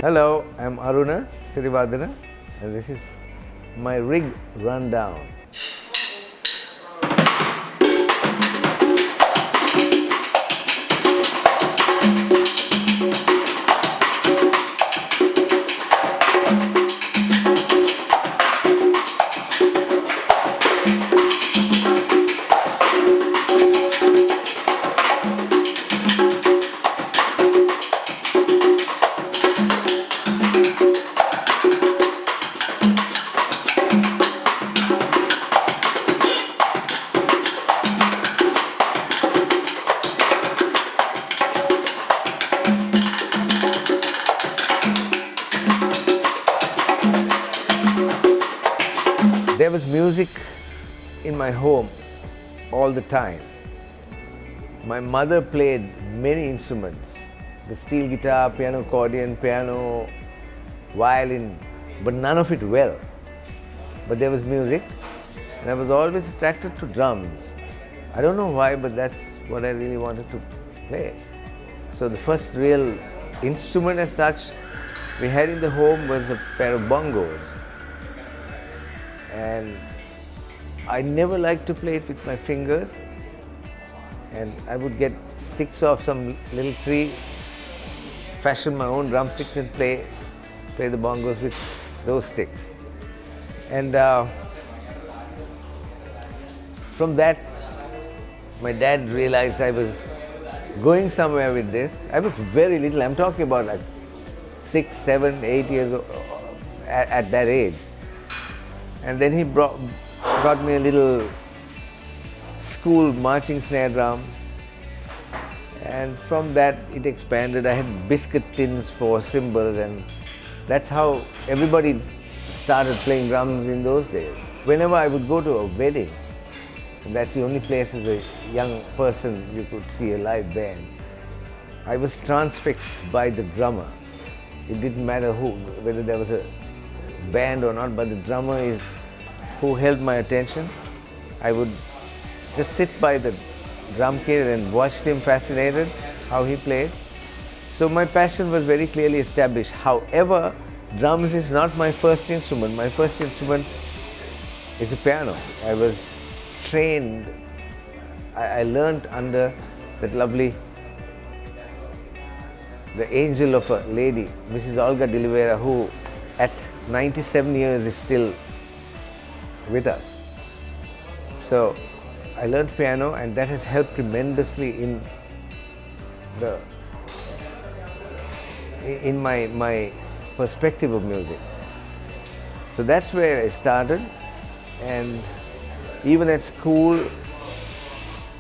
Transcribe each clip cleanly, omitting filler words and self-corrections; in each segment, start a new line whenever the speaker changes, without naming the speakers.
Hello, I'm Aruna Siriwardhana and this is my rig rundown. There was music in my home all the time. My mother played many instruments, the steel guitar, piano, accordion, piano, violin, but none of it well. But there was music, and I was always attracted to drums. I don't know why, but that's what I really wanted to play. So the first real instrument as such we had in the home was a pair of bongos. And I never liked to play it with my fingers, and I would get sticks off some little tree, fashion my own drumsticks and play the bongos with those sticks. And from that, my dad realized I was going somewhere with this. I was very little, I'm talking about like 6, 7, 8 years old, at that age. And then he brought me a little school marching snare drum, and from that it expanded. I had biscuit tins for cymbals, and that's how everybody started playing drums in those days. Whenever I would go to a wedding, and that's the only place as a young person you could see a live band, I was transfixed by the drummer. It didn't matter whether there was a band or not, but the drummer is who held my attention. I would just sit by the drum kit and watch him fascinated how he played. So my passion was very clearly established. However, drums is not my first instrument. My first instrument is a piano. I was trained, I learned under that lovely, the angel of a lady, Mrs. Olga de Oliveira, who at 97 years is still with us. So I learned piano, and that has helped tremendously in my perspective of music. So that's where I started, and even at school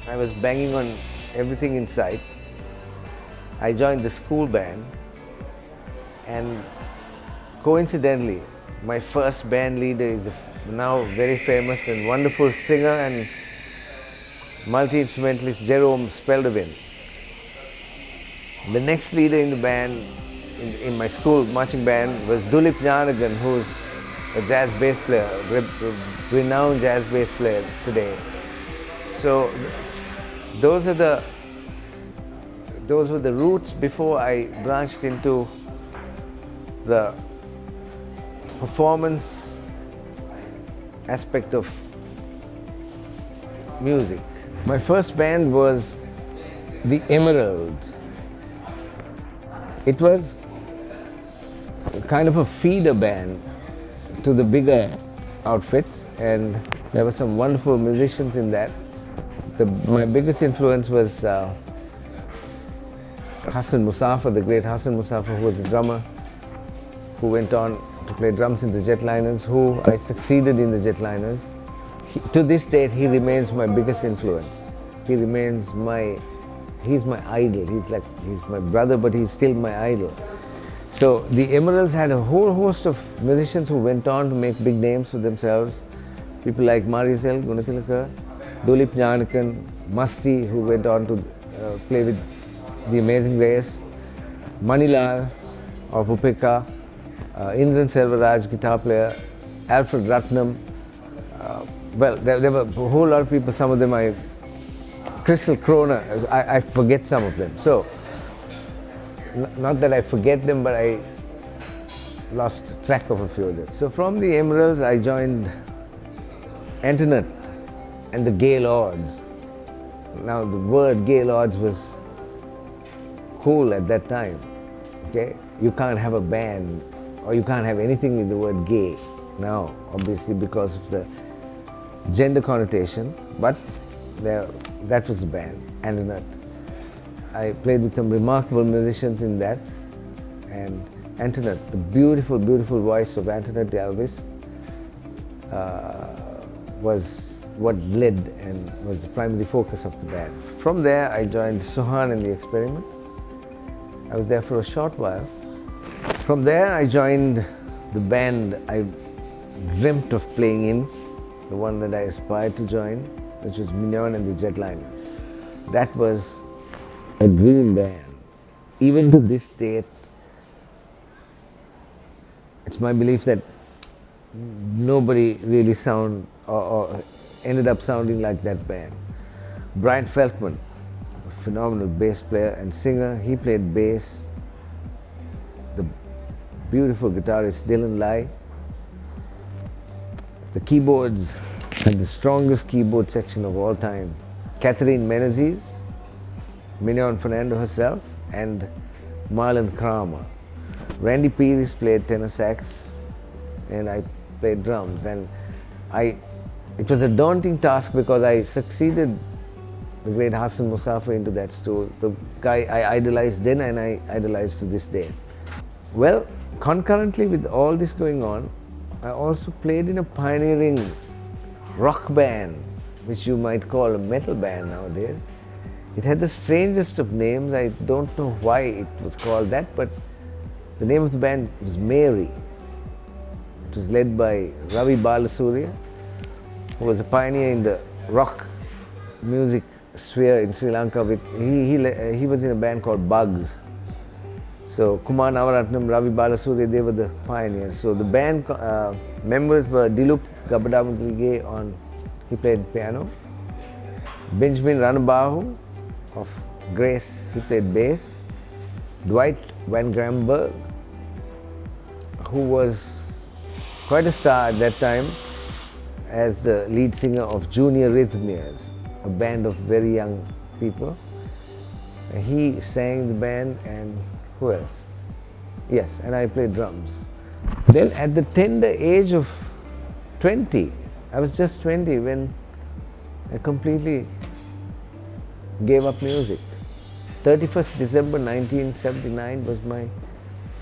I was banging on everything in sight. I joined the school band, and coincidentally, my first band leader is a now very famous and wonderful singer and multi-instrumentalist Jerome Speldevin. The next leader in the band, in my school marching band, was Dulip Janagan, who's a jazz bass player, renowned jazz bass player today. So those were the roots before I branched into the performance aspect of music. My first band was the Emeralds. It was kind of a feeder band to the bigger outfits, and there were some wonderful musicians in that. My biggest influence was Hassan Musafa, the great Hassan Musafa, who was a drummer, who went on to play drums in the Jetliners, who I succeeded in the Jetliners. To this date, he remains my biggest influence. He's my idol. He's my brother, but he's still my idol. So the Emeralds had a whole host of musicians who went on to make big names for themselves. People like Marisel Gunatilaka, Dulip Janakan, Musti, who went on to play with The Amazing Grace, Manilal of Upeka, Indran Selvaraj, guitar player, Alfred Ratnam. Well, there were a whole lot of people, some of them Crystal Krona, I forget some of them. So, not that I forget them, but lost track of a few of them. So from the Emeralds, I joined Antoinette and the Gaylords. Now the word Gaylords was cool at that time. Okay, you can't have a band or you can't have anything with the word gay now, obviously because of the gender connotation. But that was the band, Antoinette. I played with some remarkable musicians in that, and Antoinette, the beautiful, beautiful voice of Antoinette Elvis, was what led and was the primary focus of the band. From there, I joined Suhan and the Experiments. I was there for a short while. From there, I joined the band I dreamt of playing in, the one that I aspired to join, which was Mignon and the Jetliners. That was a dream band. Even to this date, it's my belief that nobody really or ended up sounding like that band. Brian Feltman, a phenomenal bass player and singer, he played bass. The beautiful guitarist Dylan Lai. The keyboards had the strongest keyboard section of all time. Catherine Menezes, Mignon Fernando herself, and Marlon Kramer. Randy Pires played tenor sax, and I played drums. And it was a daunting task because I succeeded the great Hassan Musafa into that stool, the guy I idolized then and I idolize to this day. Well, concurrently with all this going on, I also played in a pioneering rock band, which you might call a metal band nowadays. It had the strangest of names. I don't know why it was called that, but the name of the band was Mary. It was led by Ravi Balasuriya, who was a pioneer in the rock music sphere in Sri Lanka. He was in a band called Bugs. So Kumar Navaratnam, Ravi Balasuriya, they were the pioneers. So the band members were Dilup Gabadamutrige he played piano. Benjamin Ranabahu of Grace, he played bass. Dwight Van Gramberg, who was quite a star at that time as the lead singer of Junior Rhythmias, a band of very young people. He sang the band, and who else? Yes, and I played drums. Then at the tender age of 20, I was just 20 when I completely gave up music. 31st December 1979 was my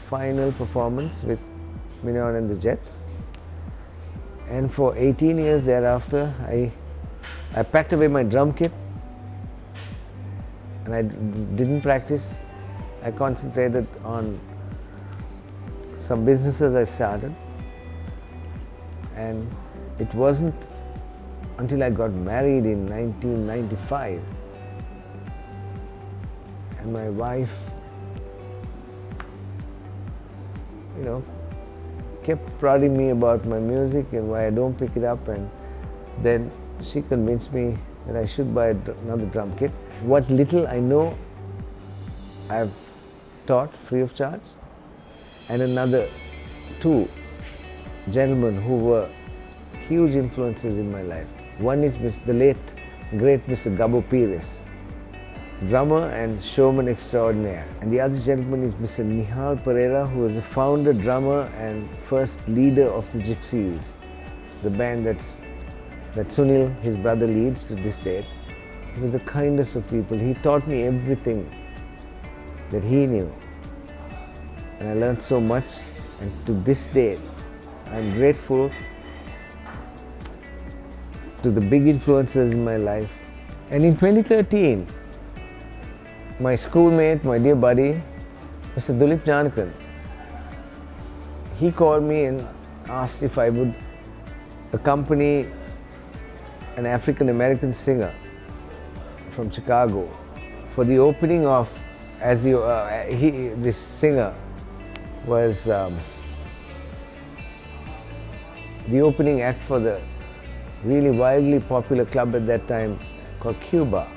final performance with Mignon and the Jets. And for 18 years thereafter, I packed away my drum kit and I didn't practice. I concentrated on some businesses I started, and it wasn't until I got married in 1995 and my wife, kept prodding me about my music and why I don't pick it up, and then she convinced me that I should buy another drum kit. What little I know, I've taught free of charge, and another two gentlemen who were huge influences in my life. One is the late, great Mr. Gabo Pires, drummer and showman extraordinaire. And the other gentleman is Mr. Nihal Pereira, who was the founder, drummer and first leader of the Gypsies, the band that Sunil, his brother, leads to this day. He was the kindest of people. He taught me everything that he knew. And I learned so much, and to this day, I'm grateful to the big influences in my life. And in 2013, my schoolmate, my dear buddy, Mr. Dulip Janakan, he called me and asked if I would accompany an African-American singer from Chicago for the opening of, this singer was the opening act for the really wildly popular club at that time called Cuba.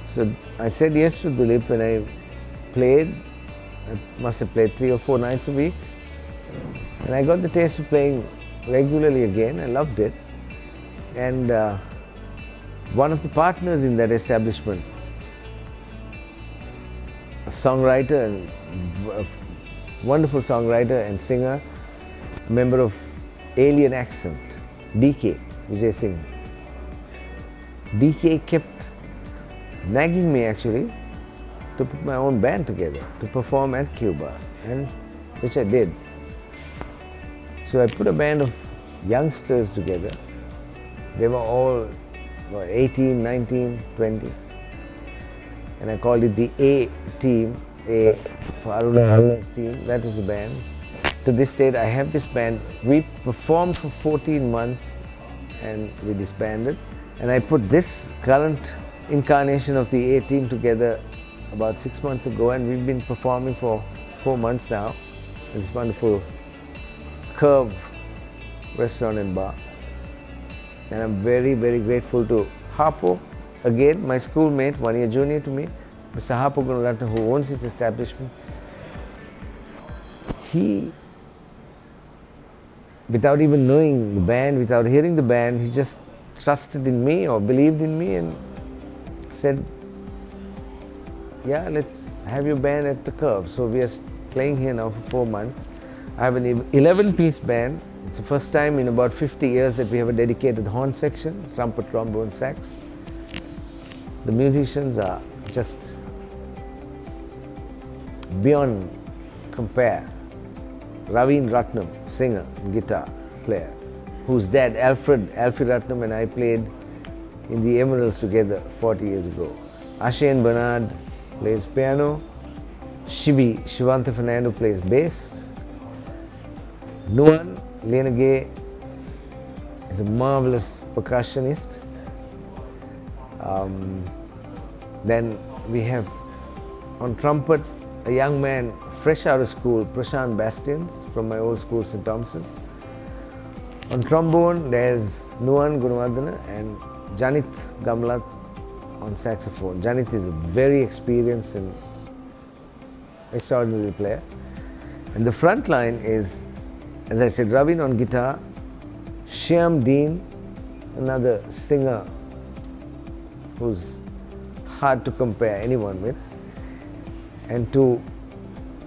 So I said yes to Dulip and I played. I must have played 3 or 4 nights a week. And I got the taste of playing regularly again. I loved it. And one of the partners in that establishment, a songwriter and a wonderful songwriter and singer, member of Alien Accent, DK, Vijay Singh. DK kept nagging me actually to put my own band together, to perform at Cuba, and which I did. So I put a band of youngsters together. They were all 18, 19, 20. And I called it the A team, A for Aruna's team. That was the band. To this date, I have this band. We performed for 14 months and we disbanded. And I put this current incarnation of the A team together about 6 months ago, and we've been performing for 4 months now. This wonderful Curve restaurant and bar. And I'm very, very grateful to Harpo, again, my schoolmate, 1 year junior to me, Mr. Harpo Gunaratna, who owns this establishment. He, without even knowing the band, without hearing the band, he just trusted in me or believed in me and said, yeah, let's have your band at the Curve. So we are playing here now for 4 months. I have an 11-piece band. It's the first time in about 50 years that we have a dedicated horn section, trumpet, trombone, sax. The musicians are just beyond compare. Raveen Ratnam, singer, guitar player, whose dad, Alfie Ratnam, and I played in the Emeralds together 40 years ago. Ashen Bernard plays piano. Shivanta Fernando plays bass. Nuan Lenage is a marvelous percussionist. Then we have on trumpet a young man fresh out of school, Prashant Bastians from my old school, St. Thomas's. On trombone there's Nuan Gunawardana and Janith Gamlat on saxophone. Janith is a very experienced and extraordinary player. And the front line is, as I said, Raveen on guitar, Shyam Dean, another singer who's hard to compare anyone with, and two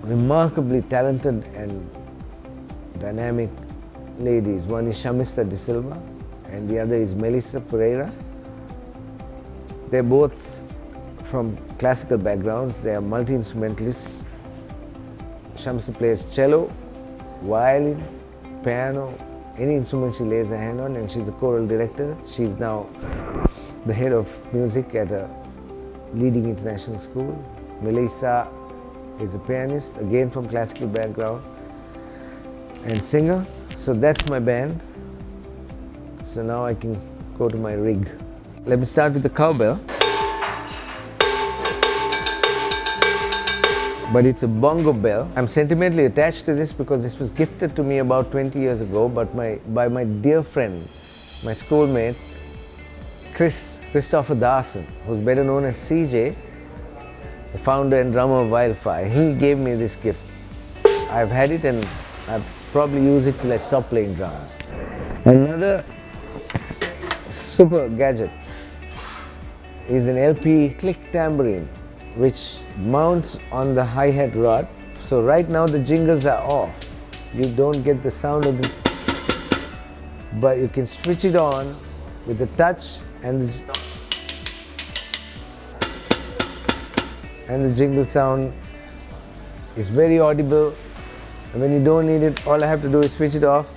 remarkably talented and dynamic ladies. One is Shamista De Silva and the other is Melissa Pereira. They're both from classical backgrounds. They are multi-instrumentalists. Shamista plays cello, violin, piano, any instrument she lays her hand on, and she's a choral director. She's now the head of music at a leading international school. Melissa is a pianist, again from classical background, and singer. So that's my band. So now I can go to my rig. Let me start with the cowbell. But it's a bongo bell. I'm sentimentally attached to this because this was gifted to me about 20 years ago by my dear friend, my schoolmate, Christopher Darson, who's better known as CJ, the founder and drummer of Wildfire. He gave me this gift. I've had it and I'll probably use it till I stop playing drums. Another super gadget is an LP click tambourine, which mounts on the hi-hat rod. So right now the jingles are off. You don't get the sound of the, but you can switch it on with the touch and the jingle sound is very audible. And when you don't need it, all I have to do is switch it off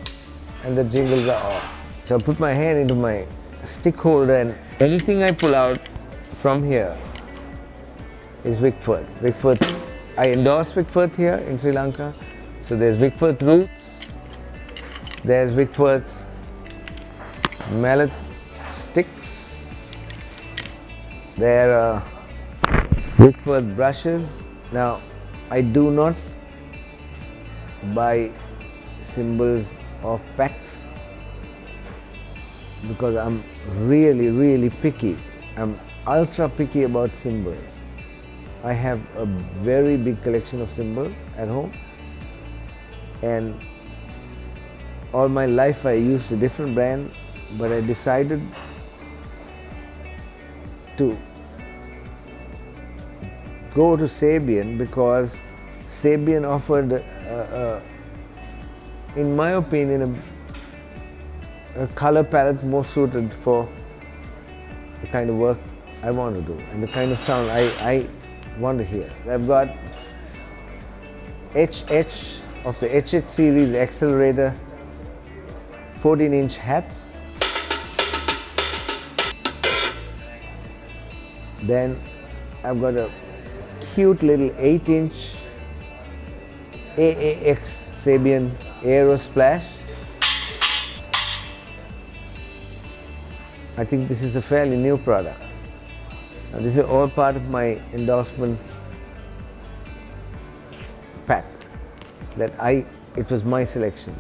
and the jingles are off. So I put my hand into my stick holder and anything I pull out from here is Wickford. I endorse Wickford here in Sri Lanka. So there's Wickford Roots, there's Wickford Mallet Sticks, there are Wickford brushes. Now, I do not buy cymbals off packs because I'm really picky. I'm ultra picky about cymbals. I have a very big collection of cymbals at home, and all my life I used a different brand, but I decided to go to Sabian because Sabian offered, in my opinion, a color palette more suited for the kind of work I want to do and the kind of sound I want to hear. I've got HH of the HH series accelerator 14-inch hats. Then I've got a cute little 8-inch AAX Sabian Aero Splash. I think this is a fairly new product. Now, this is all part of my endorsement pack it was my selection.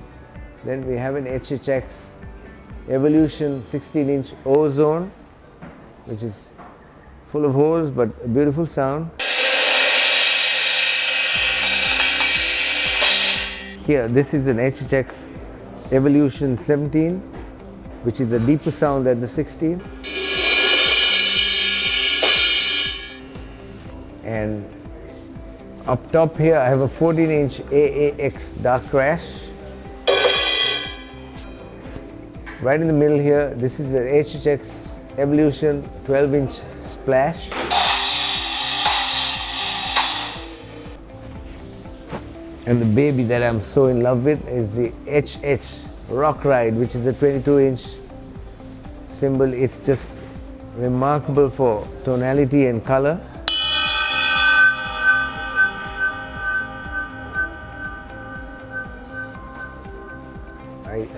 Then we have an HHX Evolution 16-inch Ozone, which is full of holes but a beautiful sound. Here, this is an HHX Evolution 17, which is a deeper sound than the 16. And up top here, I have a 14-inch AAX Dark Crash. Right in the middle here, this is an HHX Evolution 12-inch Splash. And the baby that I'm so in love with is the HH Rock Ride, which is a 22-inch cymbal. It's just remarkable for tonality and color.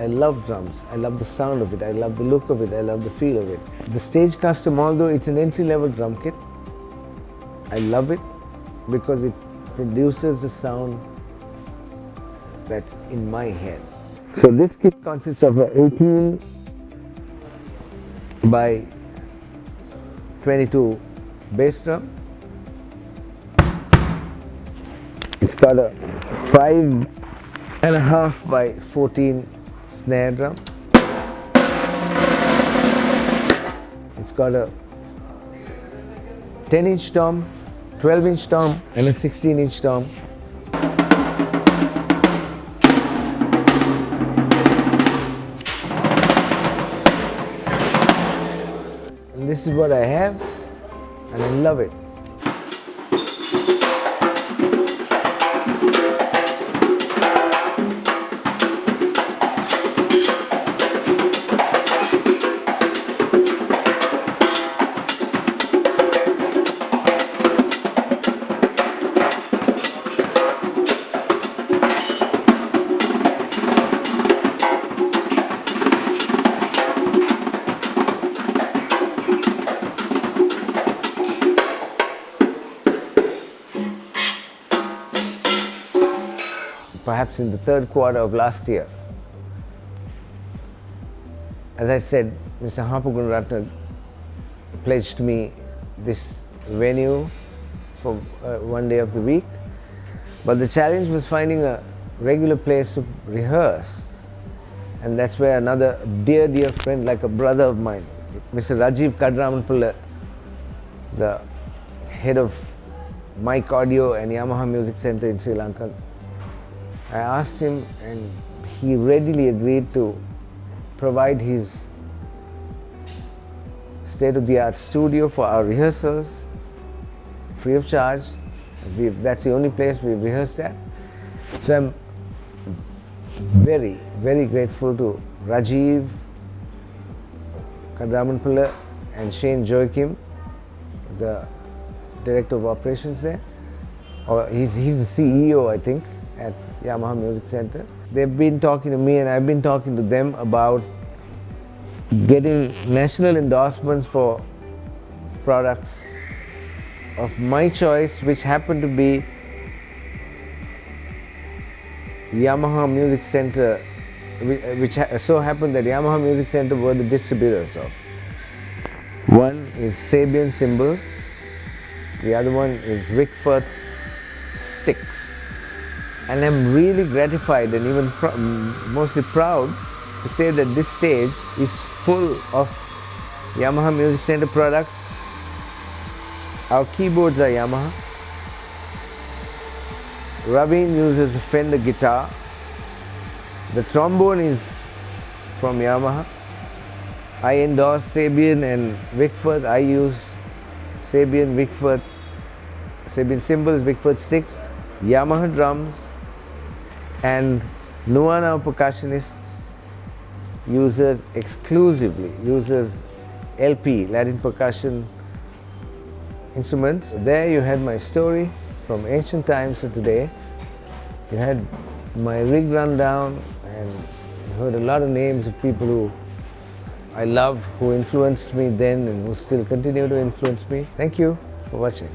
I love drums. I love the sound of it. I love the look of it. I love the feel of it. The Stage Custom, although it's an entry-level drum kit, I love it because it produces the sound that's in my head. So this kit consists of an 18 by 22 bass drum. It's got a 5.5 by 14 snare drum. It's got a 10-inch tom, 12-inch tom and a 16-inch tom. And this is what I have and I love it. Perhaps in the third quarter of last year. As I said, Mr. Hapagunaratne pledged me this venue for one day of the week, but the challenge was finding a regular place to rehearse, and that's where another dear friend, like a brother of mine, Mr. Rajiv Kadramanpulla, the head of Mic Audio and Yamaha Music Center in Sri Lanka, I asked him and he readily agreed to provide his state-of-the-art studio for our rehearsals, free of charge. That's the only place we've rehearsed at. So I'm very grateful to Rajiv Kadramanpulla and Shane Joachim, the Director of Operations there. Or he's the CEO, I think, at Yamaha Music Center. They've been talking to me and I've been talking to them about getting national endorsements for products of my choice, which happen to be Yamaha Music Center, which so happened that Yamaha Music Center were the distributors of. One is Sabian cymbals, the other one is Wickforth sticks. And I'm really gratified and even mostly proud to say that this stage is full of Yamaha Music Center products. Our keyboards are Yamaha. Raveen uses a Fender guitar. The trombone is from Yamaha. I endorse Sabian and Wickford. I use Sabian, Wickford, Sabian cymbals, Wickford sticks, Yamaha drums, and Nuana, percussionist, exclusively uses LP, Latin percussion instruments. There you had my story from ancient times to today. You had my rig rundown, and you heard a lot of names of people who I love, who influenced me then and who still continue to influence me. Thank you for watching.